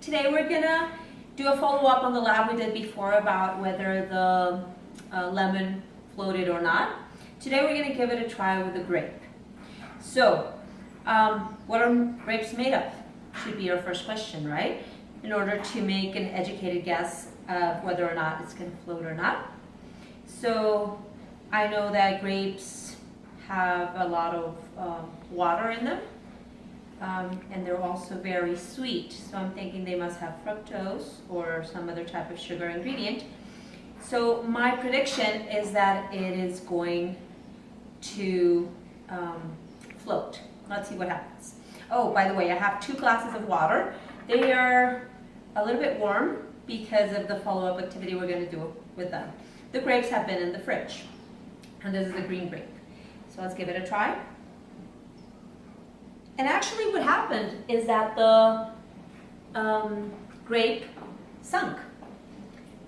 Today we're gonna do a follow-up on the lab we did before about whether the lemon floated or not. Today we're gonna give it a try with a grape. So, what are grapes made of? Should be our first question, right? In order to make an educated guess of whether or not it's gonna float or not. So, I know that grapes have a lot of water in them. And they're also very sweet, so I'm thinking they must have fructose or some other type of sugar ingredient. So my prediction is that it is going to float. Let's see what happens. Oh, by the way, I have 2 glasses of water. They are a little bit warm because of the follow-up activity we're going to do with them. The grapes have been in the fridge, and this is the green grape. So let's give it a try. And actually what happened is that the grape sunk.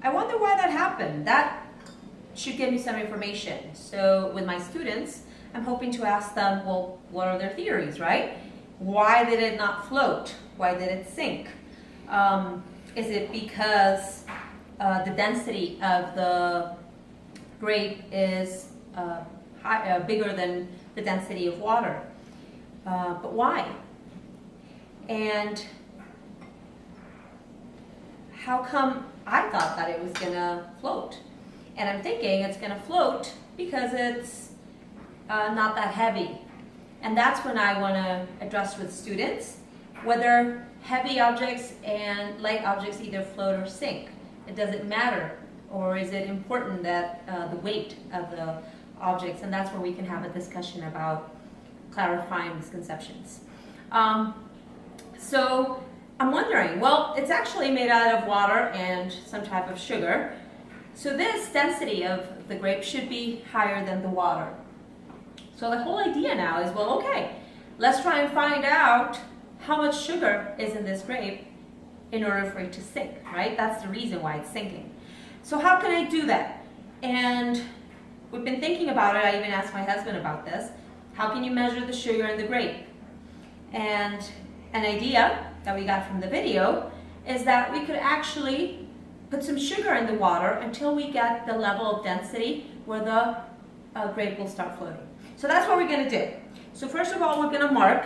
I wonder why that happened. That should give me some information. So with my students, I'm hoping to ask them, well, what are their theories, right? Why did it not float? Why did it sink? Is it because the density of the grape is bigger than the density of water? But why? And how come I thought that it was gonna float? And I'm thinking it's gonna float because it's not that heavy. And that's when I wanna address with students whether heavy objects and light objects either float or sink. It doesn't matter, or is it important that the weight of the objects, and that's where we can have a discussion about clarifying misconceptions. So I'm wondering, well, it's actually made out of water and some type of sugar. So this density of the grape should be higher than the water. So the whole idea now is, well, okay, let's try and find out how much sugar is in this grape in order for it to sink, right? That's the reason why it's sinking. So how can I do that? And we've been thinking about it. I even asked my husband about this. How can you measure the sugar in the grape? And an idea that we got from the video is that we could actually put some sugar in the water until we get the level of density where the grape will start floating. So that's what we're going to do. So first of all, we're going to mark,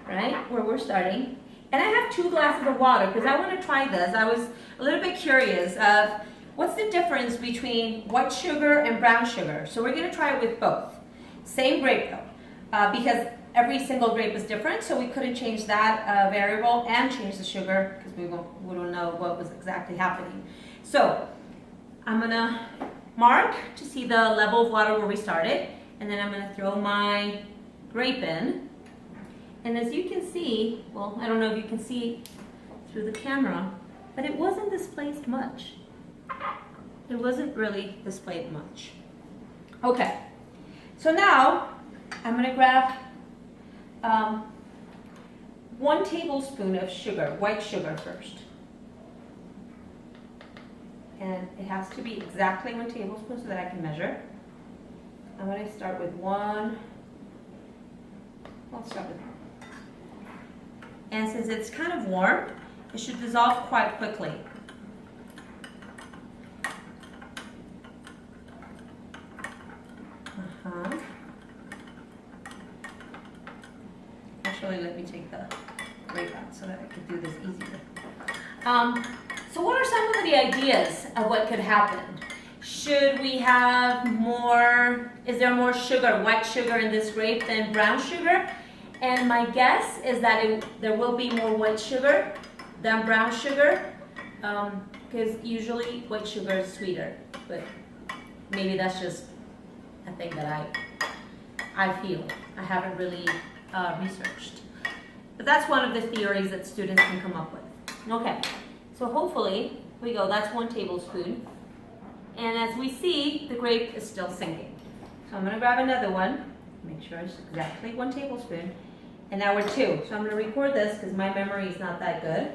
right, where we're starting. And I have 2 glasses of water because I want to try this. I was a little bit curious of what's the difference between white sugar and brown sugar? So we're going to try it with both. Same grape though, because every single grape is different, so we couldn't change that variable and change the sugar because we don't know what was exactly happening. So I'm going to mark to see the level of water where we started, and then I'm going to throw my grape in. And as you can see, well, I don't know if you can see through the camera, but it wasn't displaced much. It wasn't really displayed much. Okay, so now I'm going to grab 1 tablespoon of sugar, white sugar first. And it has to be exactly 1 tablespoon so that I can measure. I'm going to start with 1. Let's start with 1. And since it's kind of warm, it should dissolve quite quickly. Actually, let me take the grape out so that I can do this easier. So what are some of the ideas of what could happen? Should we have more, is there more sugar, white sugar in this grape than brown sugar? And my guess is that there will be more white sugar than brown sugar, because usually white sugar is sweeter, but maybe that's just a thing that I feel. I haven't really researched. But that's one of the theories that students can come up with. Okay, so hopefully we go, that's 1 tablespoon. And as we see, the grape is still sinking. So I'm going to grab another one, make sure it's exactly 1 tablespoon. And now we're 2. So I'm going to record this because my memory is not that good.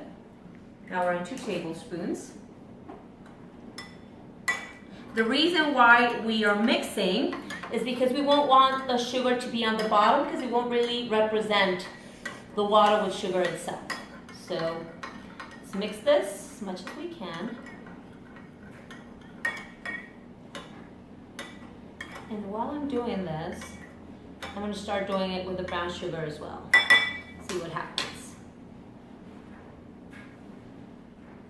Now we're on 2 tablespoons. The reason why we are mixing is because we won't want the sugar to be on the bottom because it won't really represent the water with sugar itself. So let's mix this as much as we can. And while I'm doing this, I'm going to start doing it with the brown sugar as well. See what happens.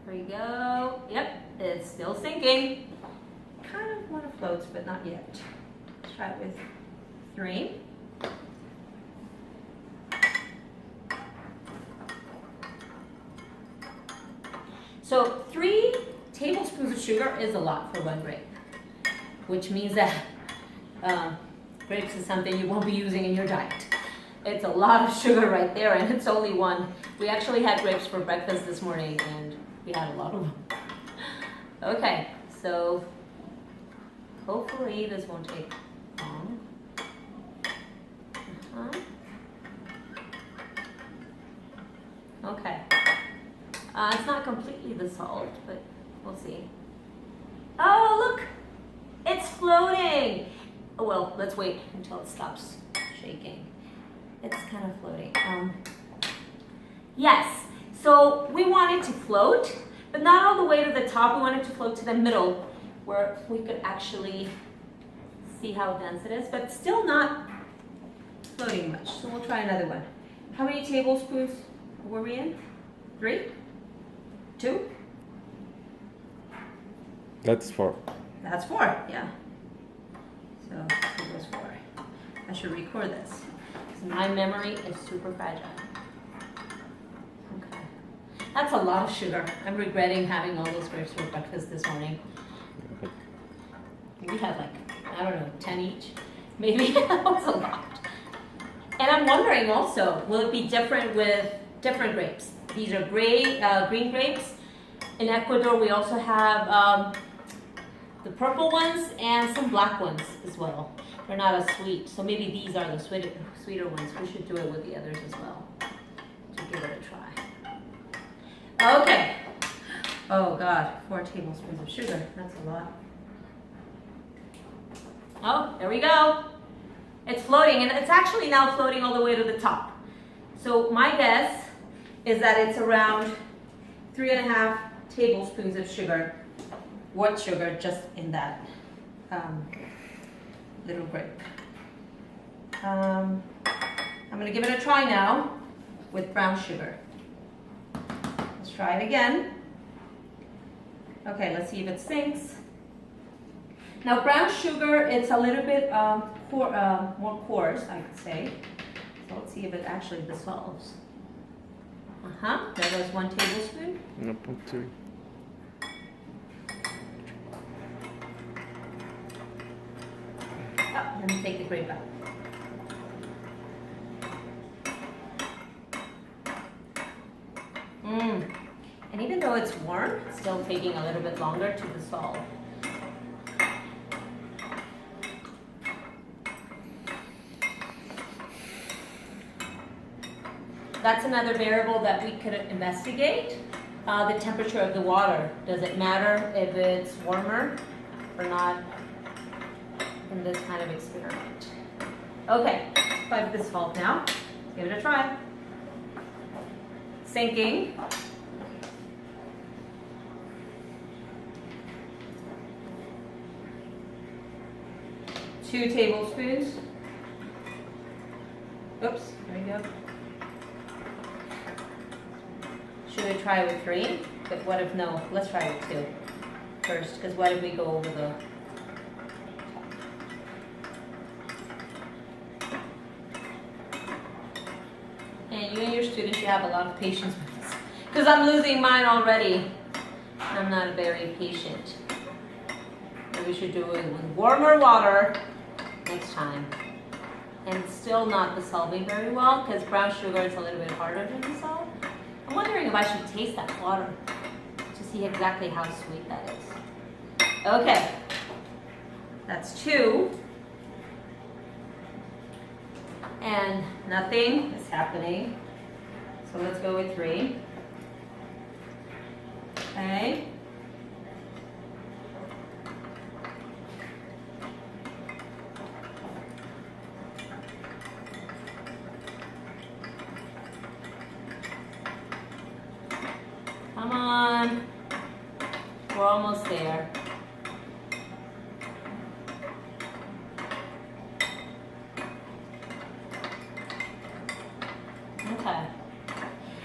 There we go. Yep, it's still sinking. Kind of want to float, but not yet. Let's try it with 3. So 3 tablespoons of sugar is a lot for 1 grape, which means that grapes is something you won't be using in your diet. It's a lot of sugar right there, and it's only 1. We actually had grapes for breakfast this morning, and we had a lot of them. Okay, so hopefully this won't take long. Okay. It's not completely dissolved, but we'll see. Oh, look! It's floating! Oh, well, let's wait until it stops shaking. It's kind of floating. Yes, so we want it to float, but not all the way to the top. We want it to float to the middle, where we could actually see how dense it is, but still not floating much. So we'll try another one. How many tablespoons were we in? 3? 2? That's 4. That's 4, yeah. So it was 4. I should record this. My memory is super fragile. Okay. That's a lot of sugar. I'm regretting having all those grapes for breakfast this morning. We had like, I don't know, 10 each. Maybe. That was a lot. And I'm wondering also, will it be different with different grapes? These are green grapes. In Ecuador, we also have the purple ones and some black ones as well. They're not as sweet, so maybe these are the sweeter ones. We should do it with the others as well, to give it a try. Okay. Oh God, 4 tablespoons of sugar. That's a lot. Oh, there we go. It's floating, and it's actually now floating all the way to the top. So my guess is that it's around 3.5 tablespoons of sugar, white sugar, just in that little grape. I'm going to give it a try now with brown sugar. Let's try it again. Okay, let's see if it sinks. Now brown sugar, it's a little bit more coarse, I could say. So let's see if it actually dissolves. There goes 1 tablespoon. No, put 2. Oh, let me take the grape out. And even though it's warm, it's still taking a little bit longer to dissolve. That's another variable that we could investigate. The temperature of the water. Does it matter if it's warmer or not in this kind of experiment? Okay, 5 dissolved now. Let's give it a try. Sinking. Two tablespoons. Oops, there we go. Should I try with 3? But what if no? Let's try with 2 first, because what if we go over the And you and your students should have a lot of patience with this, because I'm losing mine already. I'm not very patient. So we should do it with warmer water next time. And it's still not dissolving very well, because brown sugar is a little bit harder to dissolve. I'm wondering if I should taste that water to see exactly how sweet that is. Okay, that's 2. And nothing is happening. So let's go with 3. Okay. on. We're almost there. Okay.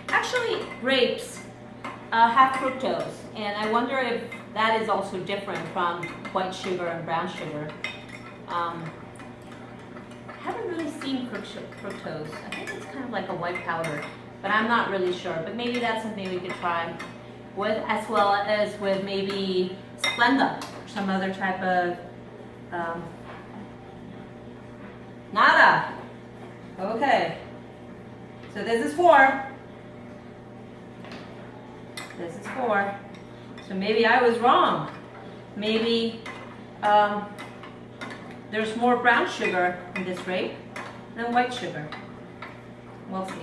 Actually, grapes have fructose, and I wonder if that is also different from white sugar and brown sugar. I haven't really seen fructose. I think it's kind of like a white powder, but I'm not really sure. But maybe that's something we could try with, as well as with maybe Splenda, or some other type of nada. Okay. So this is 4. This is 4. So maybe I was wrong. Maybe there's more brown sugar in this grape than white sugar. We'll see.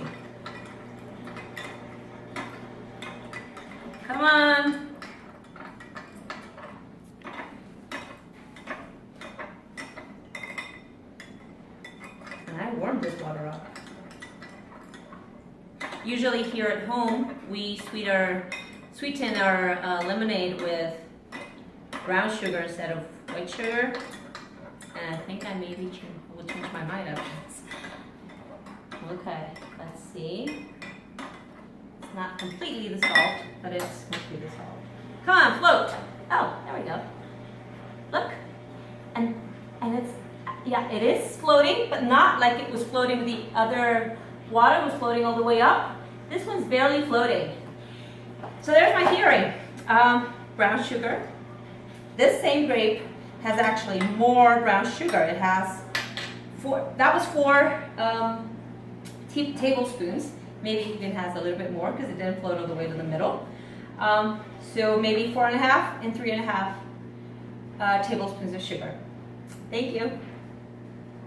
Come on. And I warmed this water up. Usually here at home, we sweeten our lemonade with brown sugar instead of white sugar. And I think I maybe will change my mind after this. Okay, let's see. It's not completely the salt, but it's mostly the salt. Come on, float. Oh, there we go. Look. And it's, yeah, it is floating, but not like it was floating with the other water was floating all the way up. This one's barely floating. So there's my theory. Brown sugar. This same grape has actually more brown sugar. It has 4, that was 4 tablespoons. Maybe it even has a little bit more because it didn't float all the way to the middle. So maybe 4.5 and 3.5 tablespoons of sugar. Thank you.